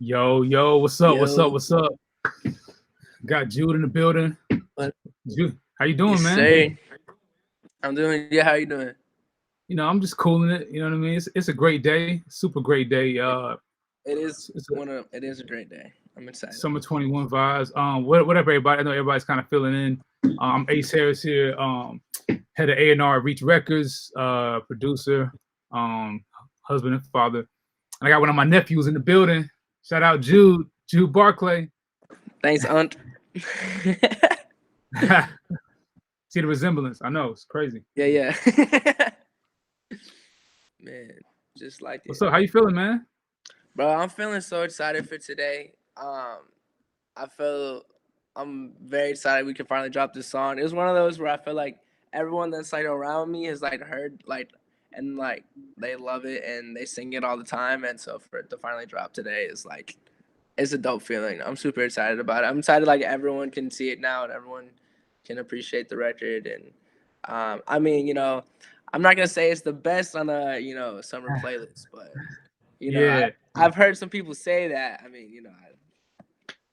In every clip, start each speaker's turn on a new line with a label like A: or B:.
A: Yo, what's up? What's up?
B: Yo,
A: What's up? Got Jude in the building.
B: what?
A: Jude, how you
B: Yes,
A: doing, man?
B: sir. I'm doing. Yeah, how you doing?
A: I'm just cooling it. You know what I mean? It's a great day, super great day.
B: It, it is
A: It's a
B: one of. It is a great day. I'm excited.
A: summer 21 vibes. What up, everybody? I know everybody's kind of filling in. I'm Ace Harris here, head of A&R at Reach Records, producer, husband and father. And I got one of my nephews in the building. Shout out Jude Barclay.
B: Thanks, Aunt.
A: See the resemblance. I know it's crazy.
B: Yeah. Man, just like
A: What's
B: it,
A: up? How you feeling, man?
B: bro. I'm feeling so excited for today. I feel I'm very excited we can finally drop this song. It was one of those where I feel like everyone that's like around me has like heard like and like they love it and they sing it all the time. And so for it to finally drop today is like it's a dope feeling. I'm super excited about it. I'm excited like everyone can see it now and everyone can appreciate the record. And I mean, I'm not gonna say it's the best on a summer playlist, but
A: Yeah.
B: I've heard some people say that. I mean,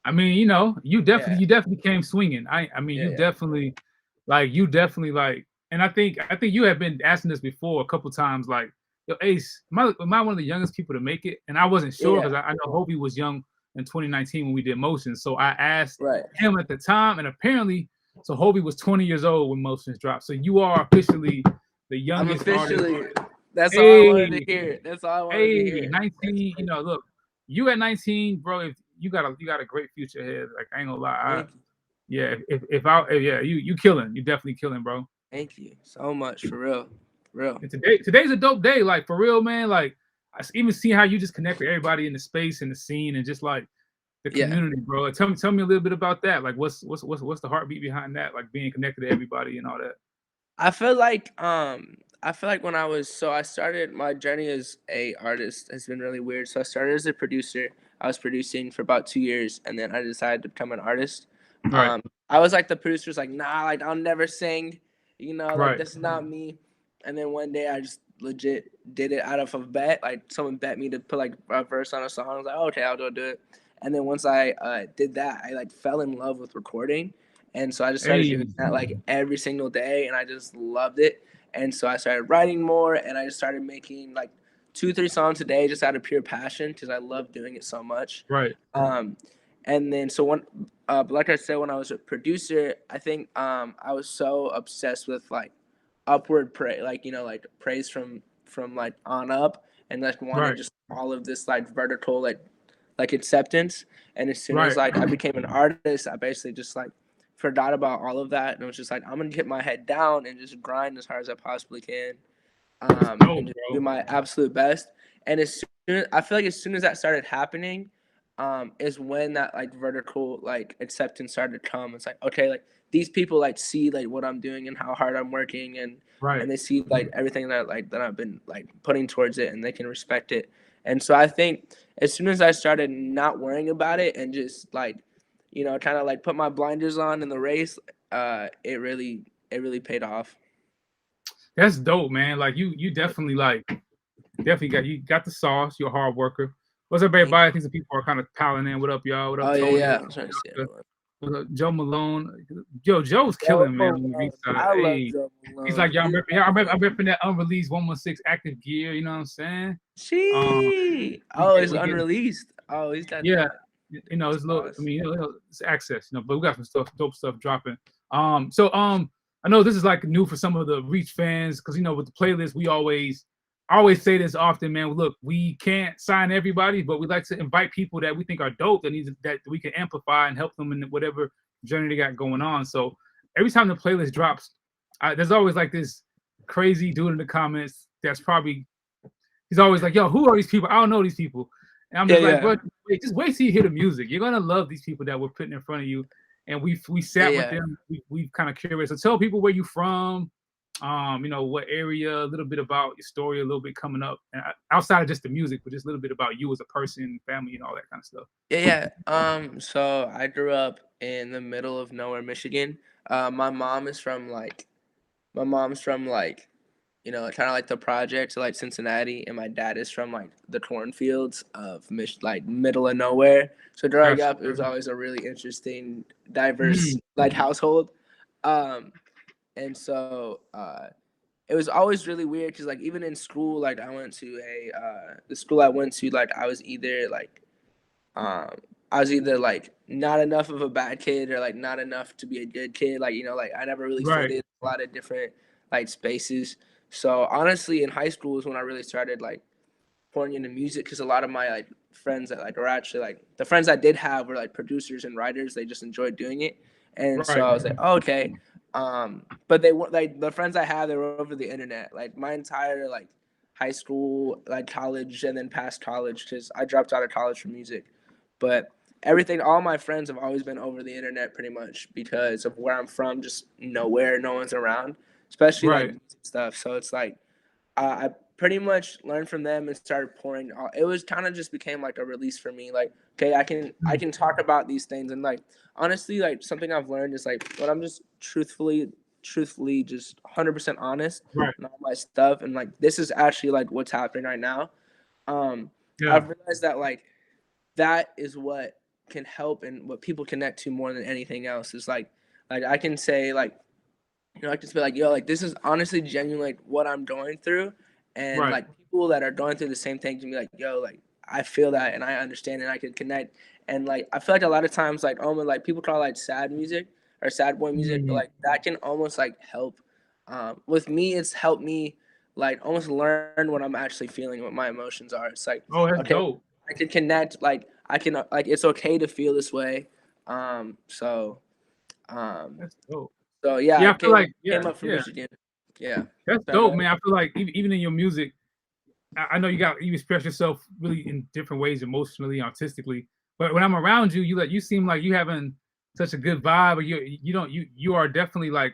A: I mean, you
B: yeah,
A: definitely came swinging. I mean,
B: yeah, yeah.
A: you definitely like, and I think you have been asking this before a couple times, like, yo, Ace, am I one of the youngest people to make it? And I wasn't
B: Yeah,
A: sure
B: yeah,
A: because I know Hobie was young in 2019 when we did Motions. So I asked
B: right.
A: him at the time, and apparently, so Hobie was 20 years old when Motions dropped. So you are officially the
B: I'm
A: youngest artist.
B: officially. That's all I wanted to
A: Hey,
B: hear. That's all I wanted to
A: hey,
B: hear. That's
A: 19.
B: crazy.
A: Look, you at 19, bro. If you got a great future ahead. Like I ain't gonna lie.
B: Thank you,
A: Yeah, if yeah, you killing. You definitely killing, bro.
B: thank you so much for real, for real.
A: And today's a dope day. Like for real, man. Like even see how you just connect with everybody in the space and the scene and just like the
B: Yeah,
A: community, bro. Like, tell me a little bit about that. Like what's the heartbeat behind that? Like being connected to everybody and all that.
B: I feel like when I started my journey as a artist has been really weird. So I started as a producer. I was producing for about 2 years, and then I decided to become an artist.
A: Right,
B: I was like the producer's like, nah, like I'll never sing, like
A: right,
B: this is not me. And then one day I just legit did it out of a bet. Like someone bet me to put like a verse on a song. I was like, okay, I'll go do it. And then once I did that, I like fell in love with recording, and so I just started doing
A: hey,
B: that like every single day, and I just loved it. And so I started writing more, and I just started making like 2, 3 songs a day just out of pure passion because I love doing it so much.
A: right,
B: Um, and then so like I said, when I was a producer, I think I was so obsessed with like upward praise, like like praise from like on up, and like wanted
A: right,
B: just all of this like vertical like acceptance. And as soon as
A: right.
B: like I became an artist, I basically just like forgot about all of that and it was just like I'm gonna get my head down and just grind as hard as I possibly can,
A: It's dope,
B: and just do
A: bro.
B: my absolute best. And I feel like as soon as that started happening, is when that like vertical like acceptance started to come. It's like okay, like these people like see like what I'm doing and how hard I'm working,
A: Right.
B: and they see like everything that I've been like putting towards it, and they can respect it. And so I think as soon as I started not worrying about it and just like kind of like put my blinders on in the race, it really paid off.
A: That's dope, man. Like you definitely got the sauce. You're a hard worker. What's up,
B: Thank
A: everybody? I
B: you.
A: think some people are kind of piling in. What up, y'all? What up,
B: Oh yeah,
A: Tony?
B: yeah.
A: What
B: I'm trying to see
A: up,
B: everyone.
A: what up, Joe Malone? Yo, Joe's
B: Joe
A: killing, man. On the
B: Malone.
A: beat side,
B: I love
A: hey,
B: Joe
A: he's
B: Malone.
A: like, yeah,
B: He's
A: I'm repping that unreleased 116 active gear. You know what I'm saying? Um,
B: she.
A: we
B: Oh,
A: get
B: it's
A: we get
B: unreleased. Oh, he's got
A: yeah,
B: that.
A: it's
B: That's
A: a little. I
B: boss.
A: mean, it's access, but we got some dope stuff dropping. So I know this is like new for some of the Reach fans because with the playlist, I always say this often, man. Look, we can't sign everybody, but we like to invite people that we think are dope that we can amplify and help them in whatever journey they got going on. So every time the playlist drops, there's always like this crazy dude in the comments that's probably he's always like, "Yo, who are these people? I don't know these people." And I'm
B: Yeah,
A: just like,
B: yeah,
A: "Bro, just wait till you hear the music. You're gonna love these people that we're putting in front of you." And we
B: yeah,
A: sat with
B: yeah.
A: them. We've kind of curious. So tell people where you from. What area, a little bit about your story, a little bit coming up, and outside of just the music, but just a little bit about you as a person, family, and all that kind of stuff.
B: Yeah, yeah. So I grew up in the middle of nowhere, Michigan. My mom is from like, my mom's from like you know, kind of like the projects, like Cincinnati, and my dad is from like the cornfields of like middle of nowhere. So growing
A: Gotcha.
B: up, it was always a really interesting, diverse
A: Mm,
B: like household. Um, and so it was always really weird because like even in school, like I went to the school I went to, like um I was either like not enough of a bad kid or like not enough to be a good kid. Like, you know, like I never really fit
A: right.
B: in a lot of different like spaces. So honestly, in high school is when I really started like pouring into music because a lot of my like friends that like were actually like the friends I did have were like producers and writers. They just enjoyed doing it, and so
A: Right.
B: I was like, oh, okay. But they were like the friends I had. They were over the internet. Like my entire like high school, like college, and then past college because I dropped out of college for music. But everything, all my friends have always been over the internet pretty much because of where I'm from. Just nowhere, no one's around, especially like
A: Right.
B: music stuff. So it's like I pretty much learned from them and started pouring. It was kind of just became like a release for me. Like, okay, I
A: Mm,
B: can talk about these things, and like honestly, like something I've learned is like when I'm just truthfully, just 100% honest
A: right.
B: and all my stuff, and like this is actually like what's happening right now. Um,
A: Yeah.
B: I've realized that like that is what can help and what people connect to more than anything else is like I can say like, you know, I can just be like, yo, like this is honestly genuinely like what I'm going through. And
A: Right.
B: like people that are going through the same thing can be like, yo, like I feel that and I understand and I can connect. And like I feel like a lot of times like almost like people call like sad music or sad boy music, but
A: Mm,
B: like that can almost like help. With me, it's helped me like almost learn what I'm actually feeling, what my emotions are. It's like,
A: oh, that's
B: okay,
A: dope.
B: I can connect, like I can like it's okay to feel this way. So um
A: That's dope.
B: yeah,
A: Yeah, I feel like
B: came
A: yeah,
B: up from
A: yeah.
B: Michigan. Yeah.
A: That's
B: Sorry, go
A: dope,
B: ahead.
A: man. I feel like even in your music, I know you express yourself really in different ways, emotionally, artistically. But when I'm around you, you seem like you having such a good vibe, or you don't you are definitely like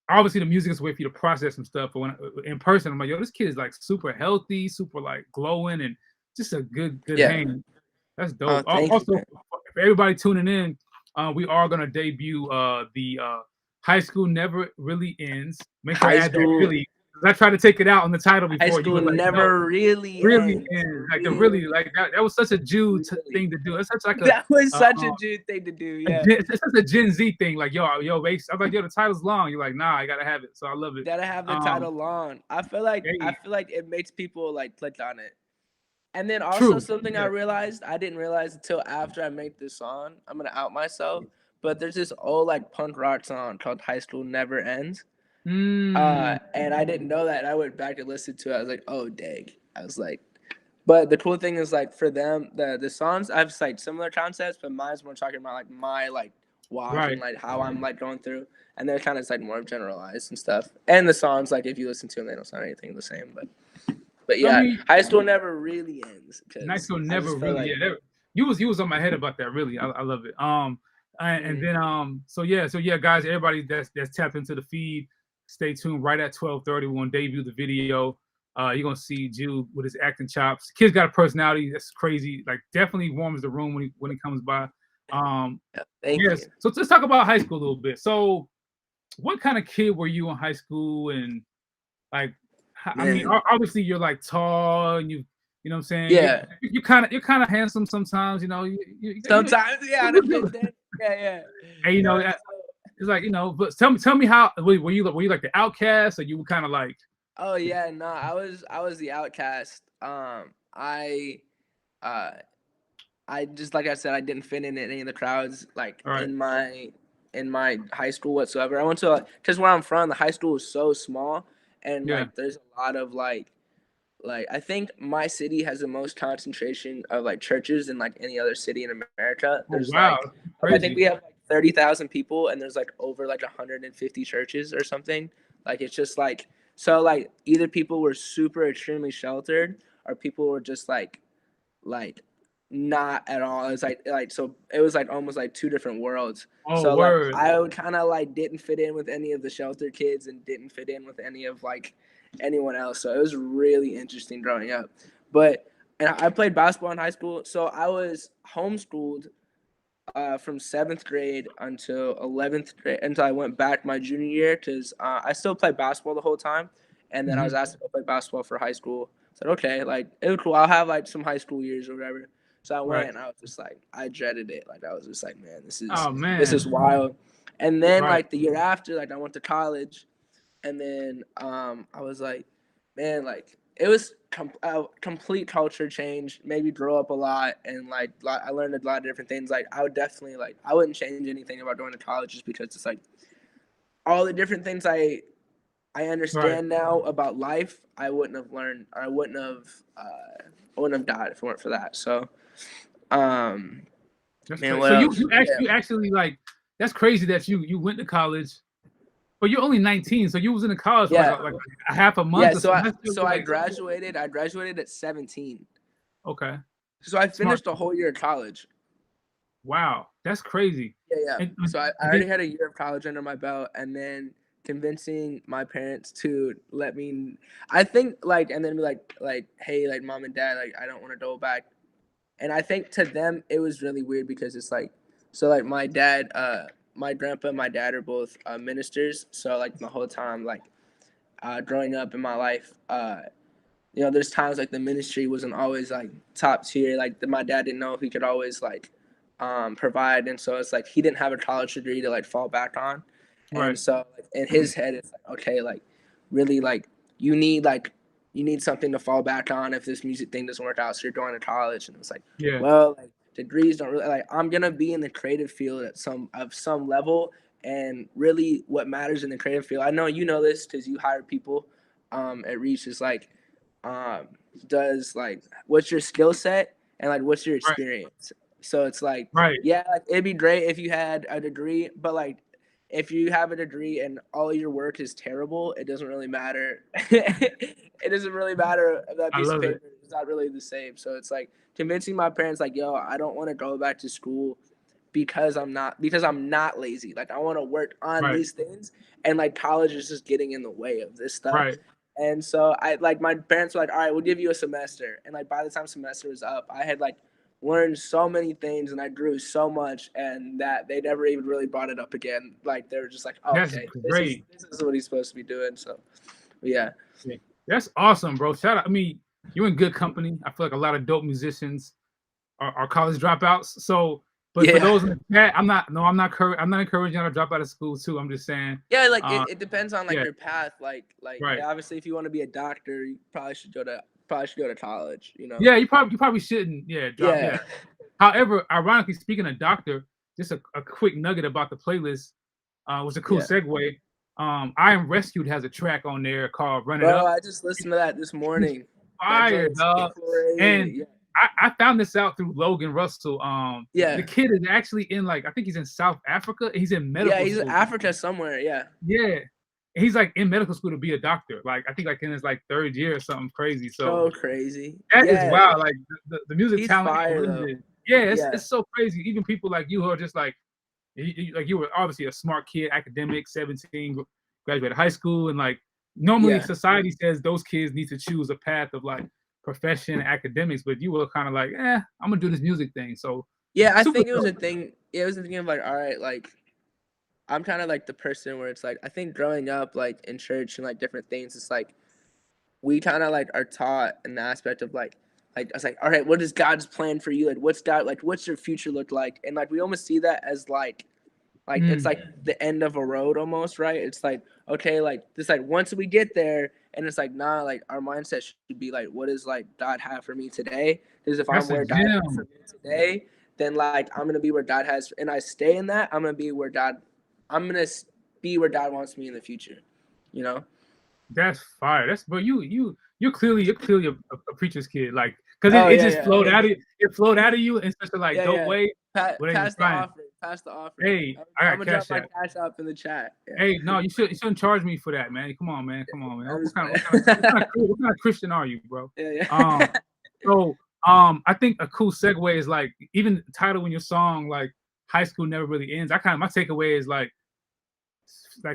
A: obviously the music is a way for you to process some stuff. But when in person, I'm like, yo, this kid is like super healthy, super like glowing, and just a good
B: Yeah.
A: hang. That's
B: Oh,
A: dope.
B: thank you,
A: Also,
B: man.
A: for everybody tuning in, we are gonna debut the High School Never Really Ends. Make sure I
B: High
A: add that
B: school
A: really. 'Cause I tried to take it out on the title
B: high
A: before. You
B: school
A: was like, no,
B: never really
A: really
B: ends.
A: ends. Like the really
B: Really,
A: like that was such a
B: really.
A: thing to do. It's such like
B: That was such
A: uh,
B: a Jude thing to do.
A: a
B: Yeah.
A: it's such a Gen Z thing. Like yo, base. I'm like, yo, the title's long. You're like, nah, I gotta have it. So I love it.
B: Gotta have the
A: Um,
B: title long. I
A: hey,
B: feel like it makes people like click on it. And then also
A: true.
B: something I
A: Yeah.
B: realized, I didn't realize until after I made this song. I'm gonna out myself, but there's this old like punk rock song called High School Never Ends.
A: Mm,
B: And I didn't know that. And I went back and listened to it. I was like, oh dang. I was like, but the cool thing is like for them, the songs I've like similar concepts, but mine's more talking about like my like walk and
A: right.
B: like how I'm like going through, and they're kind of like more generalized and stuff. And the songs, like if you listen to them, they don't sound anything the same. But
A: So I
B: yeah,
A: mean,
B: high school never really ends
A: nice
B: because
A: will
B: I
A: never
B: just feel
A: really.
B: like
A: Yeah, you was on my head about that. Really, I love it. And
B: mm,
A: then so yeah, guys, everybody that's tapped into the feed, stay tuned. Right at 12:30, we're gonna debut the video. You're gonna see Jude with his acting chops. Kid's got a personality that's crazy. Like definitely warms the room when he comes by. Um,
B: yeah, thank
A: yes.
B: you.
A: So let's talk about high school a little bit. So, what kind of kid were you in high school, and like, I mean,
B: Man,
A: obviously you're like tall and you know what I'm saying?
B: yeah.
A: You're kind of handsome sometimes, you know.
B: Sometimes, yeah, on a good day, yeah, yeah.
A: And you know,
B: No,
A: it's like, you know, but tell me how were you like the outcast, or you were kind of like
B: oh yeah, no, I was the outcast. Uh I just like I said, I didn't fit in any of the crowds like
A: all right,
B: in my high school whatsoever. I went to because where I'm from, the high school is so small, and
A: yeah.
B: like there's a lot of like I think my city has the most concentration of like churches than like any other city in America.
A: Oh
B: There's
A: wow,
B: like I think
A: crazy.
B: we have like 30,000 people, and there's like over like 150 churches or something. Like it's just like so like either people were super extremely sheltered or people were just like not at all. It's like so it was like almost like two different worlds.
A: Oh
B: So like
A: word,
B: I would kind of like didn't fit in with any of the sheltered kids and didn't fit in with any of like anyone else. So it was really interesting growing up. But and I played basketball in high school, so I was homeschooled from 7th grade until 11th grade until I went back my junior year because I still played basketball the whole time. And then I was asked to go play basketball for high school. I said, okay, like it was cool. I'll have like some high school years or whatever. So I went and I was just like, I dreaded it. Like I was just like, man, this
A: Oh
B: is
A: man.
B: wild. And then
A: Right.
B: like the year after, like I went to college, and then I was like, man, like it was a complete culture change. Maybe grow up a lot, and like I learned a lot of different things. Like I would definitely like I wouldn't change anything about going to college just because it's like all the different things I
A: Right.
B: understand now about life. I wouldn't have learned. I wouldn't have died if it weren't for that. So,
A: That's
B: man,
A: crazy.
B: what
A: So
B: else?
A: you actually like that's crazy that you went to college, but you're only 19, so you was in the college for
B: Yeah,
A: like a half a
B: yeah.
A: month or semester.
B: I
A: Like,
B: graduated. I graduated at 17.
A: okay,
B: So I
A: smart.
B: finished a whole year of college.
A: Wow, that's crazy.
B: Yeah, yeah.
A: And,
B: So I
A: and
B: already
A: then,
B: had a year of college under my belt, and then convincing my parents to let me. I think like, and then be like, hey, like mom and dad, like I don't want to go back. And I think to them it was really weird because it's like, so like my dad, my grandpa, and my dad are both ministers. So like the whole time, like growing up in my life, there's times like the ministry wasn't always like top tier. Like my dad didn't know if he could always like provide, and so it's like he didn't have a college degree to like fall back on, and
A: right,
B: so like, in his head it's like, okay, like really like you need something to fall back on if this music thing doesn't work out, so you're going to college. And it's like,
A: yeah,
B: well, like degrees don't really, like I'm gonna be in the creative field at some level, and really what matters in the creative field, I know you know this because you hire people at Reach, is like um does like what's your skill set and like what's your
A: right,
B: experience. So it's like,
A: right,
B: yeah, like, it'd be great if you had a degree, but like if you have a degree and all your work is terrible, it doesn't really matter. It doesn't really matter if that
A: I
B: piece of
A: love it.
B: paper is not really the same. So it's like convincing my parents like, yo, I don't want to go back to school because I'm not lazy. Like I want to work on
A: Right,
B: these things, and like college is just getting in the way of this stuff.
A: right.
B: And so I like my parents were like, all right, we'll give you a semester. And like by the time semester was up, I had like learned so many things and I grew so much, and that they never even really brought it up again. Like they were just like, oh,
A: That's
B: okay,
A: great.
B: this is what he's supposed to be doing. So yeah.
A: Yeah. That's awesome, bro. Shout out. I mean, you're in good company. I feel like a lot of dope musicians are college dropouts. So, but for
B: Yeah.
A: those in the chat, I'm not. No, I'm not encouraging you to drop out of school too. I'm just saying.
B: Yeah, like
A: Uh,
B: it depends on like
A: yeah,
B: your path. Like
A: right.
B: obviously if you want to be a doctor, you probably should go to college, you know.
A: Yeah, you probably shouldn't. Yeah, drop.
B: Yeah.
A: Yeah. However, ironically speaking of doctor, just a quick nugget about the playlist was a cool
B: Yeah.
A: segue. I Am Rescued has a track on there called "Run It
B: Bro,
A: Up."
B: I just listened to that this
A: It's
B: morning. That
A: fire,
B: joint's
A: dog. And
B: crazy. Yeah.
A: I found this out through Logan Russell. The
B: Yeah.
A: kid is actually in like I think he's in South Africa. He's in
B: Yeah,
A: medical
B: he's in
A: school.
B: Africa somewhere. Yeah.
A: Yeah. He's like in medical school to be a doctor. Like I think like in his like third year or something crazy. So
B: So crazy.
A: that is
B: Yeah.
A: wild. Like the music
B: He's
A: talent is
B: fire though.
A: limited. Yeah,
B: Yeah.
A: it's so crazy. Even people like you who are just like like you were obviously a smart kid, academic, 17, graduated high school, and like normally
B: Yeah.
A: society says those kids need to choose a path of like profession and academics, but you were kind of like, I'm gonna do this music thing. So
B: Yeah, I
A: super
B: think it was
A: dope.
B: a thing. Yeah, it was a thing of like, all right, like I'm kind of like the person where it's like I think growing up like in church and like different things, it's like we kind of like are taught in the aspect of like I was like, all right, what is God's plan for you? Like what's your future look like? And like we almost see that as like it's
A: Mm,
B: like the end of a road almost, right? It's like, okay, like this like once we get there, and it's like, nah, like our mindset should be like, what does like God have for me today? Because if I'm
A: that's a
B: where God has for
A: gem.
B: me today, then like I'm gonna be where God has, and I stay in that, I'm gonna be where God wants me in the future, you know?
A: That's fire. That's but you're clearly a preacher's kid. Like because
B: Oh
A: it
B: yeah,
A: just flowed
B: yeah,
A: out of it flowed out of you in such a like
B: yeah,
A: dope
B: yeah.
A: way without even
B: Pass the
A: trying.
B: offering. Pass the offering.
A: Hey, I
B: I'm
A: got
B: gonna drop
A: cash
B: my
A: app.
B: cash up in the chat. Yeah,
A: Hey, no, you shouldn't charge me for that, man. Come on, man. Come on, man.
B: I'm just
A: What kind of Christian are you, bro?
B: yeah, yeah.
A: Um, so I think a cool segue is like even the title in your song, like high school never really ends. My takeaway is like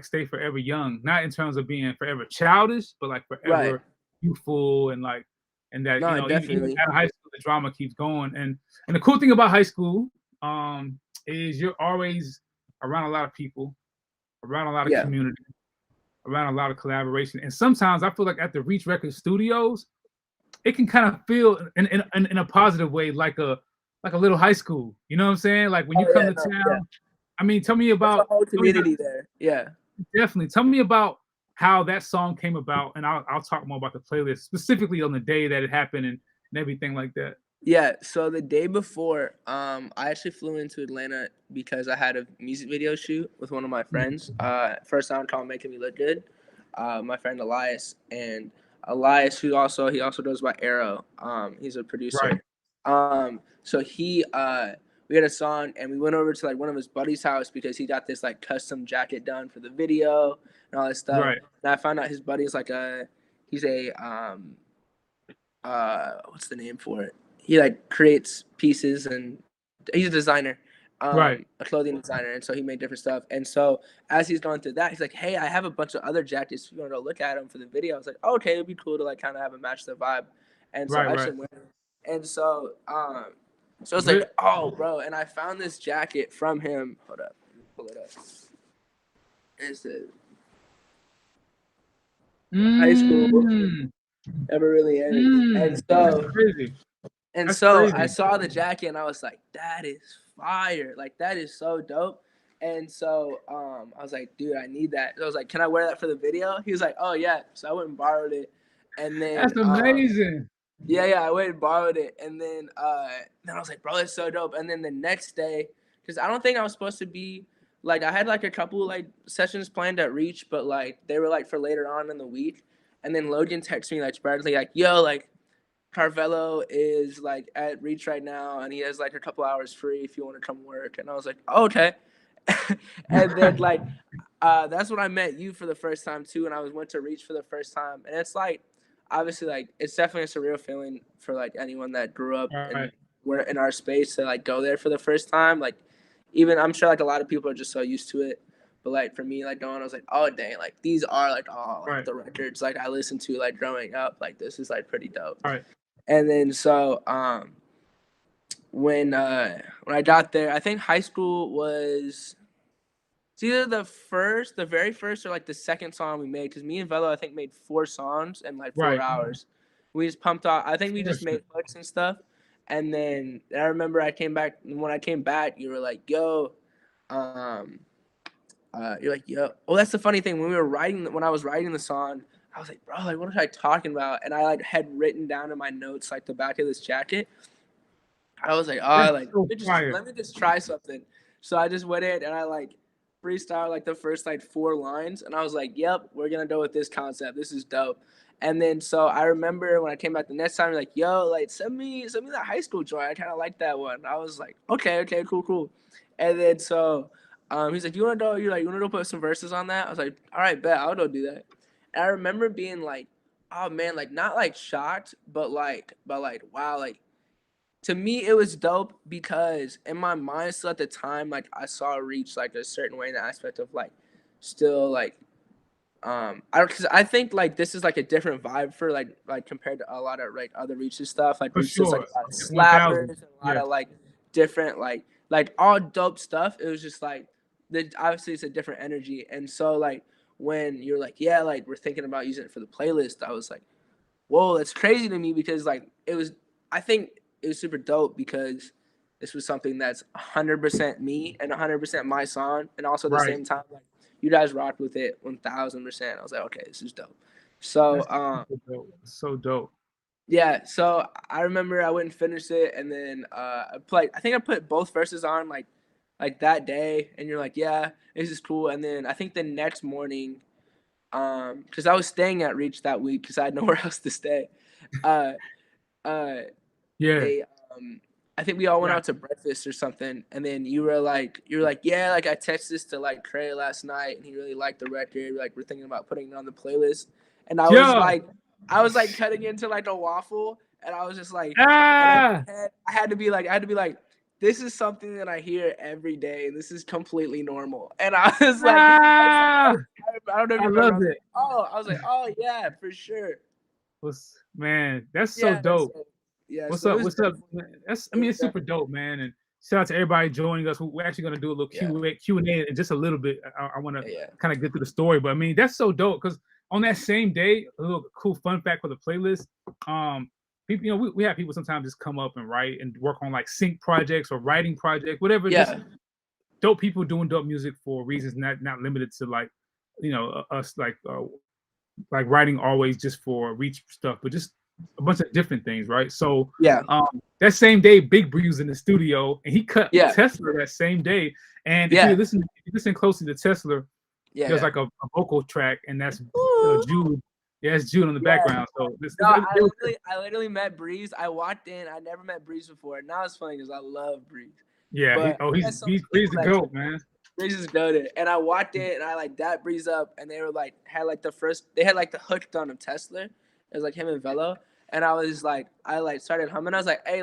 A: stay forever young, not in terms of being forever childish, but like
B: Right.
A: forever youthful and that
B: No,
A: even
B: definitely.
A: out of high school the drama keeps going. And the cool thing about high school is you're always around a lot of people, around a lot of
B: Yeah.
A: community, around a lot of collaboration. And sometimes I feel like at the Reach Records studios, it can kind of feel in a positive way, like a little high school. You know what I'm saying? Like when you
B: Oh
A: come
B: yeah,
A: to
B: no, yeah.
A: town. I mean, tell me
B: There's a
A: about
B: whole community there. Yeah.
A: definitely. Tell me about how that song came about, and I'll talk more about the playlist specifically on the day that it happened and everything like that.
B: Yeah, so the day before, I actually flew into Atlanta because I had a music video shoot with one of my friends. First sound called "Making Me Look Good." My friend Elias, and Elias, he also goes by Arrow. He's a
A: Right,
B: producer. So we had a song, and we went over to like one of his buddy's house because he got this like custom jacket done for the video and all this stuff.
A: right,
B: And I found out his buddy is like he's a what's the name for it? He like creates pieces, and he's a designer,
A: right,
B: a clothing designer, and so he made different stuff. And so as he's going through that, he's like, "Hey, I have a bunch of other jackets. If you want to go look at them for the video?" I was like, oh, "Okay, it'd be cool to like kind of have it match the vibe." And so
A: right,
B: I
A: right.
B: actually went, and so it's
A: Re-
B: like, "Oh, bro!" And I found this jacket from him. Hold up, let me pull it up. It's the high school
A: mm,
B: never really ends,
A: that's crazy.
B: and
A: That's
B: so I
A: crazy.
B: saw the jacket and I was like, that is fire. Like that is so dope. And so I was like, dude, I need that. So I was like, can I wear that for the video? He was like, oh yeah. So I went and borrowed it. And then
A: That's amazing.
B: yeah, I went and borrowed it. And then I was like, bro, that's so dope. And then the next day, because I don't think I was supposed to be like I had like a couple like sessions planned at Reach, but like they were like for later on in the week. And then Logan texted me like Barclay, like, yo, like Carvello is like at Reach right now, and he has like a couple hours free if you want to come work. And I was like, oh, okay. And then like, that's when I met you for the first time too, and I went to Reach for the first time, and it's like, obviously like it's definitely a surreal feeling for like anyone that grew up and
A: Right,
B: we're in our space to like go there for the first time. Like, even I'm sure like a lot of people are just so used to it. But like for me, like going, I was like, oh dang, like these are like all like
A: right,
B: the records like I listened to like growing up. Like this is like pretty dope.
A: right.
B: And then so when I got there, I think high school was it's either the very first, or like the second song we made. Because me and Velo, I think, made 4 songs in like 4 hours. We just pumped out. I think we just made hooks and stuff. And then I remember when I came back, you were like, "Yo," you're like, "Yo." Oh, that's the funny thing. When I was writing the song, I was like, "Bro, like, what was I talking about?" And I like had written down in my notes like the back of this jacket. I was like,
A: That's
B: oh, like
A: so fire.
B: let me just try something. So I just went in and I like freestyle like the first like 4 lines, and I was like, yep, we're gonna go with this concept. This is dope. And then so I remember when I came back the next time, like, yo, like send me that high school joint. I kind of like that one. I was like, okay, cool. And then so he's like, you wanna go put some verses on that? I was like, all right, bet, I'll go do that. And I remember being like, oh man, like not like shocked, but wow, like to me it was dope because in my mind still at the time, like I saw Reach like a certain way in the aspect of like still like I don't, because I think like this is like a different vibe for like compared to a lot of like other Reach's stuff. Like
A: For
B: Reach just like
A: sure.
B: a lot of
A: 1000.
B: slappers and a lot
A: Yeah.
B: of like different like all dope stuff. It was just like obviously it's a different energy. And so like when you're like, yeah, like we're thinking about using it for the playlist, I was like, whoa, that's crazy to me because like I think it was super dope because this was something that's 100% me and 100% my song, and also at the
A: Right.
B: same time like you guys rocked with it 1000%. I was like, okay, this is dope. So
A: That's super dope. So dope.
B: yeah, so I remember I went and finished it, and then I think I put both verses on like that day, and you're like, yeah, this is cool. And then I think the next morning, because I was staying at Reach that week because I had nowhere else to stay. Uh, uh,
A: Yeah.
B: they I think we all went
A: Yeah.
B: out to breakfast or something, and then you're like, yeah, like I texted this to like Trey last night, and he really liked the record. Like we're thinking about putting it on the playlist, and
A: Yeah.
B: I was like cutting into like a waffle, and I was just like, and in
A: Ah.
B: my head, I had to be like, this is something that I hear every day, and this is completely normal. And I was like,
A: Ah.
B: I don't know if
A: I
B: you remember.
A: love it.
B: I was like, oh yeah, for sure.
A: Man, that's so
B: Yeah,
A: dope.
B: so, yeah,
A: What's
B: so it
A: up?
B: was
A: What's up?
B: definitely,
A: Man?
B: it was
A: It's super
B: definitely
A: dope, man. And shout out to everybody joining us. We're actually going to do a little Q&A in just a little bit. I want to kind of get through the story, but I mean, that's so dope because on that same day, a little cool fun fact for the playlist. People, you know, we have people sometimes just come up and write and work on like sync projects or writing projects, whatever. Just dope people doing dope music for reasons not limited to like, you know, us like writing always just for reach stuff, but just a bunch of different things, right? So that same day, Big Bree was in the studio and he cut Tesla that same day. And if you listen closely to Tesla, there's like a vocal track, and that's Jude. Yeah, it's Jude on the background. So
B: I literally met Breeze. I walked in. I never met Breeze before. Now it's funny because I love Breeze.
A: Yeah, he's the GOAT, man.
B: Breeze is goated. And I walked in and I like that Breeze up, and they were like had like the hook done of Tesla. It was like him and Velo, and I was like, I started humming. I was like, hey,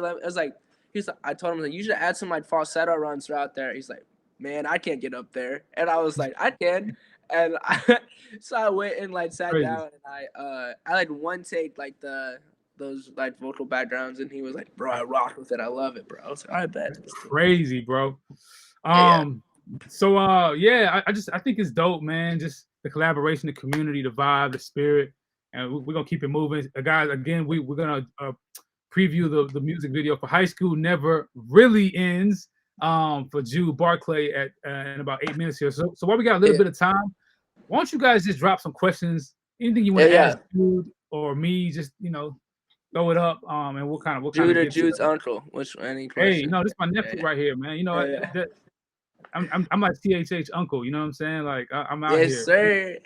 B: I told him like, you should add some like falsetto runs throughout there. He's like, man, I can't get up there, and I was like, I can. And so I went and like sat down, and I like one take like those like vocal backgrounds, and he was like, bro, I rock with it. I love it, bro. I was like, I bet.
A: That's crazy, bro. So I think it's dope, man. Just the collaboration, the community, the vibe, the spirit, and we're gonna keep it moving, guys. Again, we're gonna preview the music video for High School Never Really Ends for Jude Barclay in about 8 minutes here. So while we got a little bit of time, why don't you guys just drop some questions? Anything you want to ask Jude or me? Just throw it up. And we'll kind of
B: Jude or Jude's uncle. Any question?
A: Hey, this is my nephew right here, man. You know, I'm like THH uncle. You know what I'm saying? Like I'm out here.
B: Yes, sir.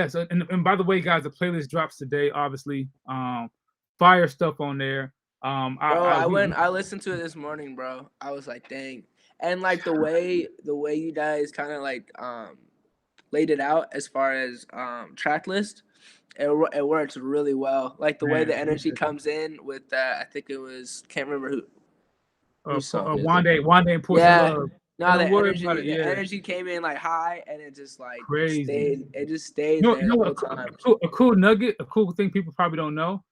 A: So, and by the way, guys, the playlist drops today. Obviously, fire stuff on there.
B: I listened to it this morning, bro. I was like, dang. And like the way you guys kind of like laid it out as far as track list, it works really well. Like the way the energy comes in with I think it was, can't remember who.
A: Wande and Portia Love.
B: No, the energy came in like high, and it just like
A: crazy.
B: It just stayed there the whole time.
A: A cool nugget, a cool thing people probably don't know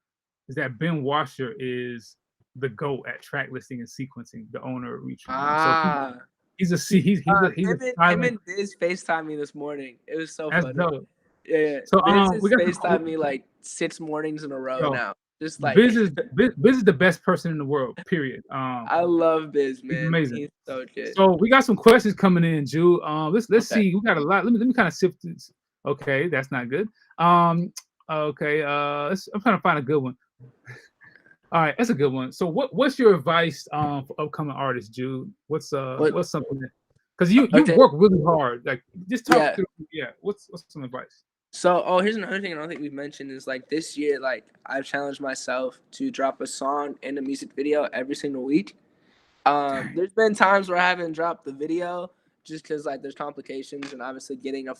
A: is that Ben Washer is the GOAT at track listing and sequencing, the owner of Reach. So he's him
B: and Biz FaceTimed me this morning. It was so funny.
A: Dope.
B: Yeah.
A: So
B: we got FaceTimed me like 6 mornings in a row now. Just like
A: Biz is the best person in the world. Period.
B: I love Biz, man.
A: He's amazing.
B: He's so good.
A: So we got some questions coming in, Jude. Let's see. We got a lot. Let me kind of sift this. Okay, that's not good. I'm trying to find a good one. All right, that's a good one. So what's your advice for upcoming artists, Jude? What's something that, because you work really hard. Like just talk through. Yeah. What's some advice?
B: So, here's another thing I don't think we've mentioned is like this year, like I've challenged myself to drop a song and a music video every single week. There's been times where I haven't dropped the video just because like there's complications, and obviously getting a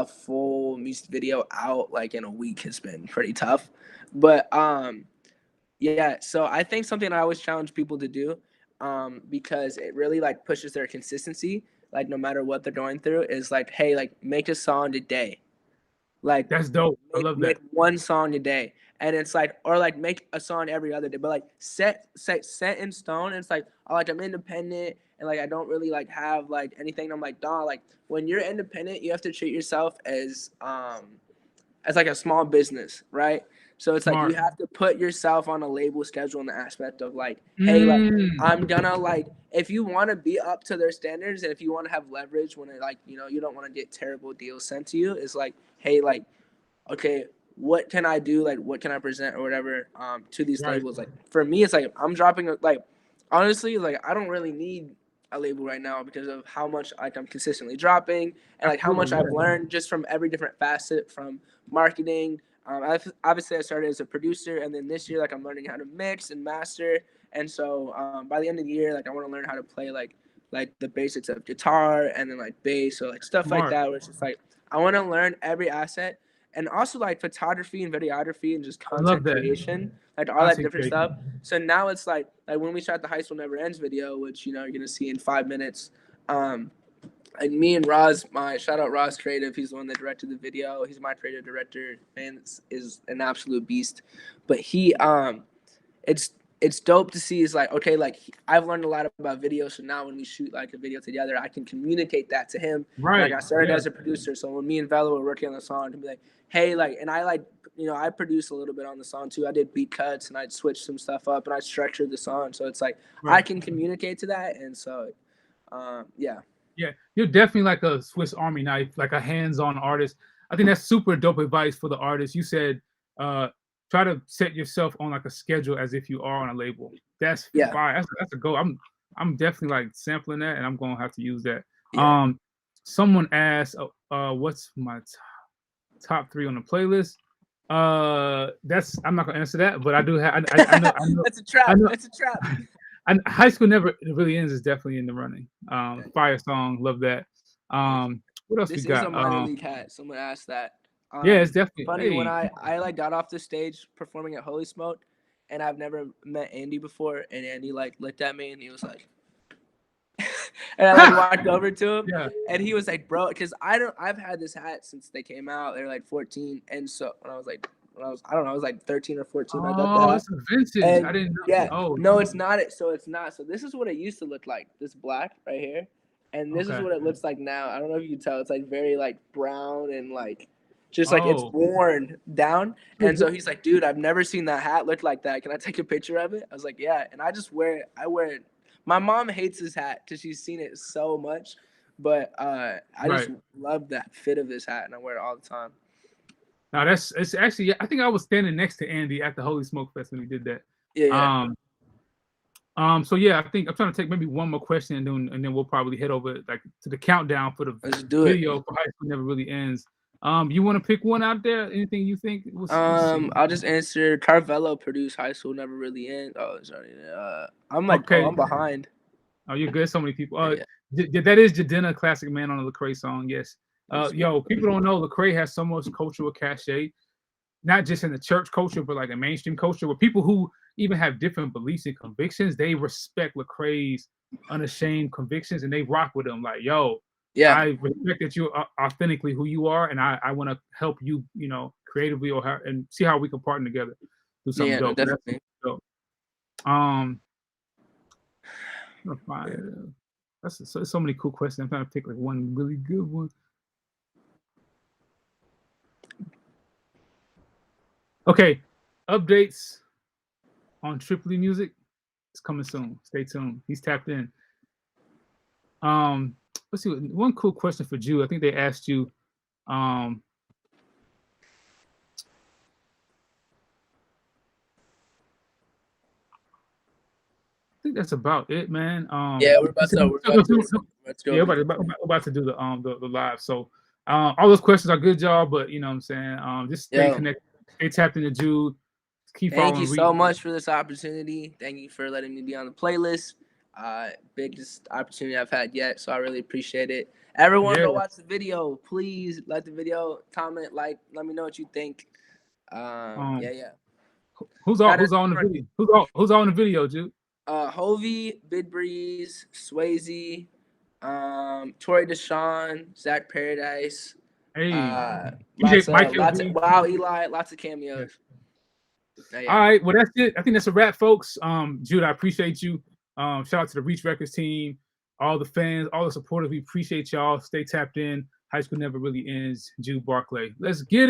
B: full music video out like in a week has been pretty tough. But so I think something I always challenge people to do, because it really like pushes their consistency. Like no matter what they're going through, is like, hey, like make a song a day. Like
A: that's dope. I love that.
B: Make one song a day, and it's like, or like make a song every other day, but like set in stone. And it's like, I'm independent, and like I don't really like have like anything. I'm like, dog, like when you're independent, you have to treat yourself as like a small business, right? So it's like you have to put yourself on a label schedule in the aspect of like, hey, like I'm gonna like, if you want to be up to their standards, and if you want to have leverage when it like, you don't want to get terrible deals sent to you, it's like, hey, like, okay, what can I do? Like, what can I present or whatever to these labels? Like for me, it's like I'm dropping like, honestly, like I don't really need a label right now because of how much like I'm consistently dropping, and like how much I've learned just from every different facet, from marketing. Obviously, I started as a producer, and then this year, like I'm learning how to mix and master. And so by the end of the year, like I want to learn how to play like the basics of guitar, and then like bass, or like stuff like that. Where it's just like I want to learn every asset, and also like photography and videography and just content creation, like all that different stuff. So now it's like when we shot the High School Never Ends video, which you're gonna see in 5 minutes. And me and Roz, shout out Roz Creative, he's the one that directed the video. He's my creative director, man, is an absolute beast. But he, it's dope to see is like, okay, like I've learned a lot about video. So now when we shoot like a video together, I can communicate that to him.
A: Right.
B: Like I started
A: Yeah.
B: as a producer. So when me and Velo were working on the song, to be like, hey, like, and I like, I produced a little bit on the song too. I did beat cuts and I'd switch some stuff up and I structured the song. So it's like, I
A: Right.
B: can communicate to that. And so, yeah.
A: Yeah. You're definitely like a Swiss Army knife, like a hands-on artist. I think that's super dope advice for the artist. You said, try to set yourself on like a schedule as if you are on a label. That's
B: Yeah.
A: fire. That's a go. I'm definitely like sampling that, and I'm gonna have to use that.
B: Yeah.
A: Someone asked, what's my top 3 on the playlist? I'm not gonna answer that, but I do have. I know.
B: That's a trap. That's a trap.
A: And High School Never Really Ends is definitely in the running. Fire song, love that. What else
B: This
A: we got?
B: is a minor league hat. Someone asked that.
A: Yeah, it's definitely
B: funny when I like got off the stage performing at Holy Smoke, and I've never met Andy before, and Andy like looked at me and he was like, and I like walked over to him, and he was like, bro, because I've had this hat since they came out. They're like 14, and so when I was I don't know, I was like 13 or 14. I got that.
A: It's a vintage.
B: And,
A: I didn't know.
B: Yeah.
A: Oh,
B: no, it's not. So it's not. So this is what it used to look like. This black right here, and this is what it looks like now. I don't know if you can tell. It's like very like brown and like just like it's worn down. And so he's like, dude, I've never seen that hat look like that. Can I take a picture of it? I was like, yeah. And I just wear it. I wear it. My mom hates this hat because she's seen it so much, but I just love that fit of this hat, and I wear it all the time.
A: Now it's actually, I think I was standing next to Andy at the Holy Smoke Fest when he did that.
B: Yeah.
A: So yeah, I think I'm trying to take maybe one more question and then we'll probably head over like to the countdown for the video for High School Never Really Ends. You want to pick one out there? Anything you think?
B: I'll just answer. Carvello produced High School Never Really Ends. Oh, sorry. I'm like, I'm behind.
A: Oh, you're good. So many people. That is Jadena Classic Man on a Lecrae song. Yes. Yo, people don't know Lecrae has so much cultural cachet, not just in the church culture, but like in mainstream culture, where people who even have different beliefs and convictions, they respect Lecrae's unashamed convictions and they rock with him. Like, yo, I respect that you're authentically who you are, and I want to help you, creatively and see how we can partner together, do something dope.
B: Definitely.
A: That's so many cool questions. I'm trying to pick like one really good one. Okay, updates on Tripoli Music. It's coming soon. Stay tuned. He's tapped in. Let's see. One cool question for Jude. I think they asked you. I think that's about it, man.
B: We're about
A: to do the live. So all those questions are good, y'all. But you know what I'm saying. Just stay connected. Stay tapped into Jude.
B: Thank you so much for this opportunity. Thank you for letting me be on the playlist. Biggest opportunity I've had yet, so I really appreciate it. Everyone, go watch the video. Please let the video comment, like, let me know what you think.
A: Who's all in the video? Who's all in the video, Jude?
B: Hovey, Big Breeze, Swayze, Tori Deshawn, Zach Paradise. Wow, Eli, lots of cameos.
A: All right, well that's it. I think that's a wrap, folks. Jude, I appreciate you. Shout out to the Reach Records team, all the fans, all the supporters. We appreciate y'all. Stay tapped in. High School Never Really Ends. Jude Barclay. Let's get it.